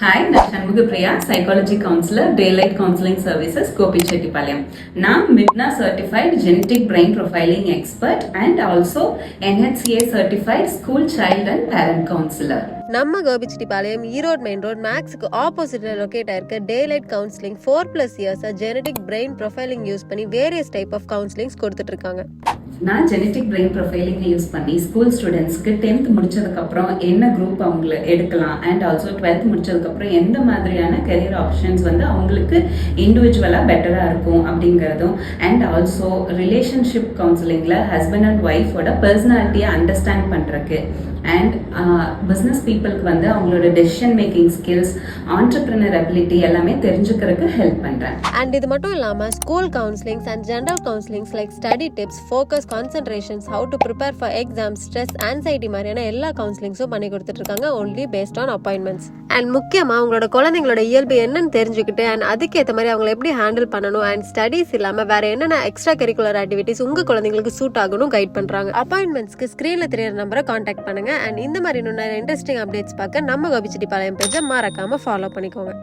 Hi, நான் Shanmugapriya, psychology counsellor, daylight counselling services, Gobichettipalayam. நான் மிட்னா certified genetic brain profiling expert and also NHCA certified school child and parent counsellor. நம்ம Gobichettipalayam Erode main road மேக்ஸுக்கு ஆப்போசிட்ல locate ஆயிருக்க daylight counselling 4+ இயர்ஸா genetic brain profiling use பண்ணி various type of counsellings கொடுத்துட்டு இருக்காங்க. நான் ஜெனடிக் பிரெயின் ப்ரொஃபைலிங் யூஸ் பண்ணி ஸ்கூல் ஸ்டூடெண்ட்ஸ்க்கு 10th முடிச்சதுக்கப்புறம் என்ன குரூப் அவங்கள எடுக்கலாம் அண்ட் ஆல்சோ 12th முடிச்சதுக்கப்புறம் எந்த மாதிரியான கெரியர் ஆப்ஷன்ஸ் அவங்களுக்கு இண்டிவிஜுவலாக பெட்டராக இருக்கும் அப்படிங்கிறதும் அண்ட் ஆல்சோ ரிலேஷன்ஷிப் கவுன்சிலிங்கில் ஹஸ்பண்ட் அண்ட் ஒய்ஃபோட பர்சனாலிட்டியை அண்டர்ஸ்டாண்ட் பண்ணுறக்கு அண்ட் பிஸ்னஸ் பீப்புளுக்கு அவங்களோட decision making skills, entrepreneur ability எல்லாமே தெரிஞ்சுக்கிறதுக்கு ஹெல்ப் பண்ணுறேன். அண்ட் இது மட்டும் இல்லாமல் school counsellings and general counsellings like study tips, focus, concentrations, how to prepare for exams, stress, anxiety மாதிரியான எல்லா கவுன்சிலிங்ஸும் பண்ணி கொடுத்துட்டு இருக்காங்க only based on appointments. And முக்கியமாக உங்களோட குழந்தைங்களோட இயல்பு என்னன்னு தெரிஞ்சுக்கிட்டு அண்ட் அதுக்கேற்ற மாதிரி அவங்களை எப்படி ஹேண்டில் பண்ணணும் அண்ட் ஸ்டடீஸ் இல்லாமல் வேற என்னென்ன எக்ஸ்ட்ரா கரிக்குலர் ஆக்டிவிட்டிஸ் உங்கள் குழந்தைங்களுக்கு சூட் ஆகணும் கைட் பண்ணுறாங்க. அப்பாயின்மெண்ட்ஸ்க்கு ஸ்க்ரீனில் தெரியற நம்பரை கான்டாக்ட் பண்ணுங்க. அண்ட் இந்த மாதிரி இன்னும் நிறைய இன்ட்ரெஸ்டிங் அப்டேட்ஸ் பார்க்க நம்ம கோபிச்செட்டிப்பாளையம் பேஜை மறக்காம ஃபாலோ பண்ணிக்கோங்க.